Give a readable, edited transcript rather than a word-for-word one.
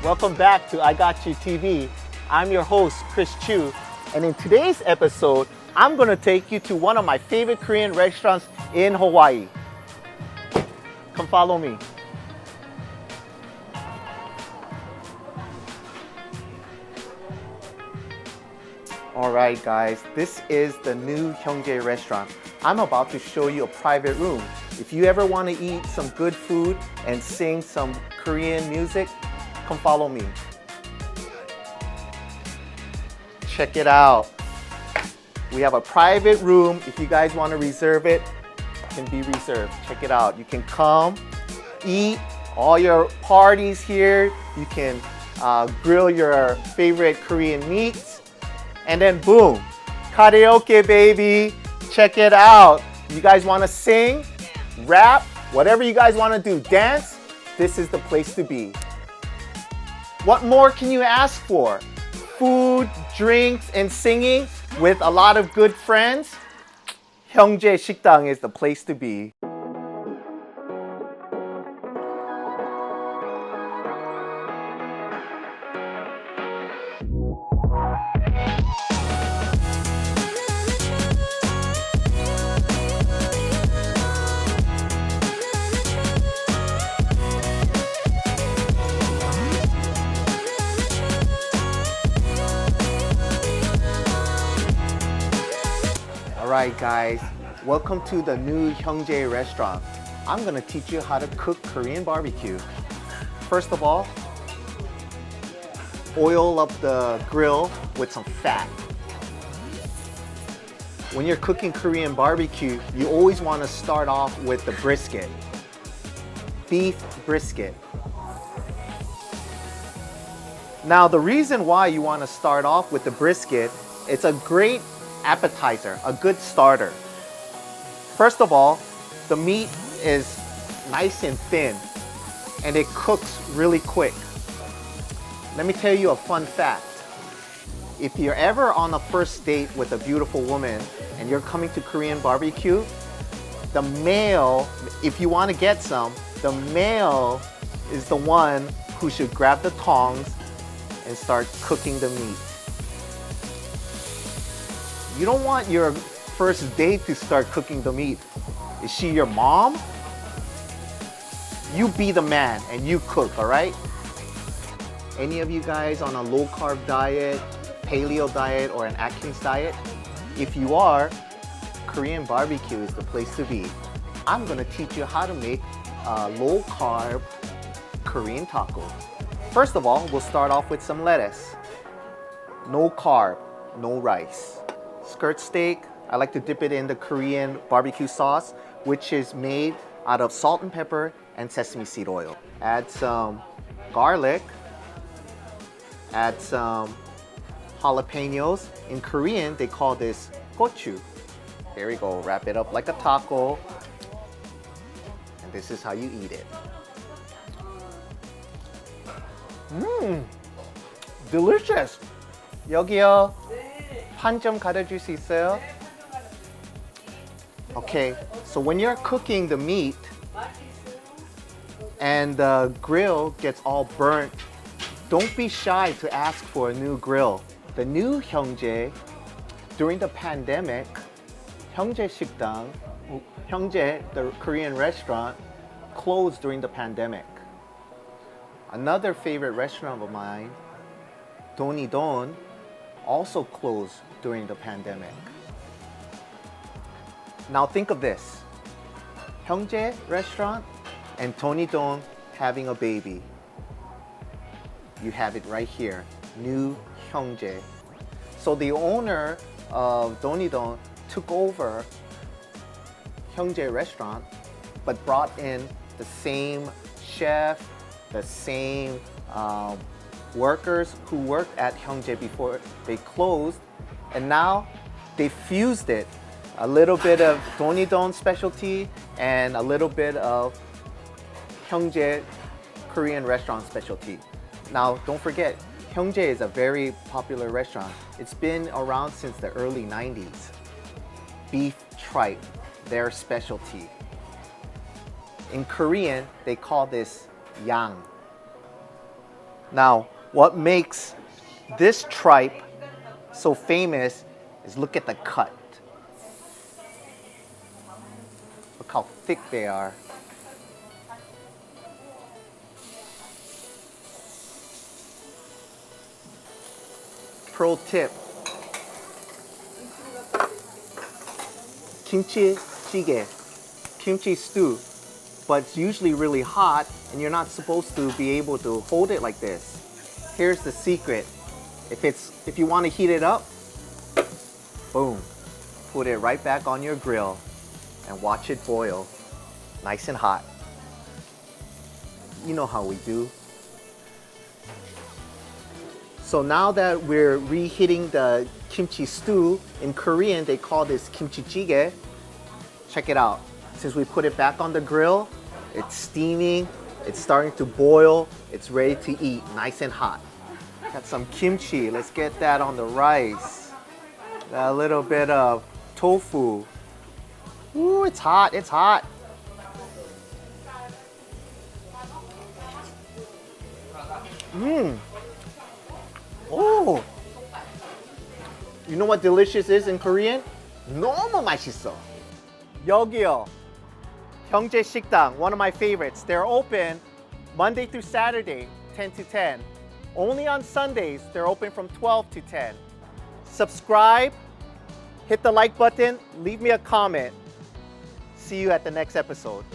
Welcome back to Igotchu TV. I'm your host, Chris Chu, and in today's episode, I'm going to take you to one of my favorite Korean restaurants in Hawaii. Come follow me. Alright guys, this is the new Hyung restaurant. I'm about to show you a private room. If you ever want to eat some good food and sing some Korean music, come follow me. Check it out. We have a private room. If you guys want to reserve it, it can be reserved. Check it out. You can come, eat all your parties here. You can grill your favorite Korean meats. And then boom, karaoke baby. Check it out. You guys want to sing, rap, whatever you guys want to do, dance, this is the place to be. What more can you ask for? Food, drinks, and singing with a lot of good friends? Hyungjae 식당 is the place to be. Alright guys, welcome to the new Hyungjae restaurant. I'm gonna teach you how to cook Korean barbecue. First of all, oil up the grill with some fat. When you're cooking Korean barbecue, you always want to start off with the brisket. Beef brisket. Now the reason why you want to start off with the brisket, it's a great appetizer, a good starter. First of all, the meat is nice and thin and it cooks really quick. Let me tell you a fun fact. If you're ever on a first date with a beautiful woman and you're coming to Korean barbecue, the male, if you want to get some, the male is the one who should grab the tongs and start cooking the meat. You don't want your first date to start cooking the meat. Is she your mom? You be the man and you cook, all right? Any of you guys on a low-carb diet, paleo diet, or an Atkins diet? If you are, Korean barbecue is the place to be. I'm gonna teach you how to make a low-carb Korean taco. First of all, we'll start off with some lettuce. No carb, no rice. Skirt steak, I like to dip it in the Korean barbecue sauce, which is made out of salt and pepper and sesame seed oil. Add some garlic, add some jalapenos. In Korean, they call this Igotchu. There we go, wrap it up like a taco. And this is how you eat it. Delicious. 여기요. 판 좀 가려줄 수 있어요? Okay, so when you're cooking the meat and the grill gets all burnt, don't be shy to ask for a new grill. The new Hyungjae, during the pandemic, Hyungjae 식당, Hyungjae, the Korean restaurant, closed during the pandemic. Another favorite restaurant of mine, Don, also closed during the pandemic. Now think of this. Hyungjae restaurant and Don having a baby. You have it right here, new Hyungjae. So the owner of Don took over Hyungjae restaurant, but brought in the same chef, the same workers who worked at Hyungjae before they closed, And now they fused it. A little bit of Donidon specialty and a little bit of Hyung Korean restaurant specialty. Now, don't forget, Hyung is a very popular restaurant. It's been around since the early 90s. Beef tripe, their specialty. In Korean, they call this yang. Now, what makes this tripe so famous is look at the cut. Look how thick they are. Pro tip. KimChee Chi-Ge, kimchi stew, but it's usually really hot and you're not supposed to be able to hold it like this. Here's the secret. If you want to heat it up, boom, put it right back on your grill and watch it boil, nice and hot. You know how we do. So now that we're reheating the kimchi stew, in Korean they call this KimChee Chi-Ge. Check it out. Since we put it back on the grill, it's steaming, it's starting to boil, it's ready to eat, nice and hot. Got some kimchi, let's get that on the rice. Got a little bit of tofu. Ooh, it's hot, it's hot. Mmm. Oh, you know what delicious is in Korean? 너무 맛있어. 여기요, 형제 식당, one of my favorites. They're open Monday through Saturday, 10 to 10. Only on Sundays, they're open from 12 to 10. Subscribe, hit the like button, leave me a comment. See you at the next episode.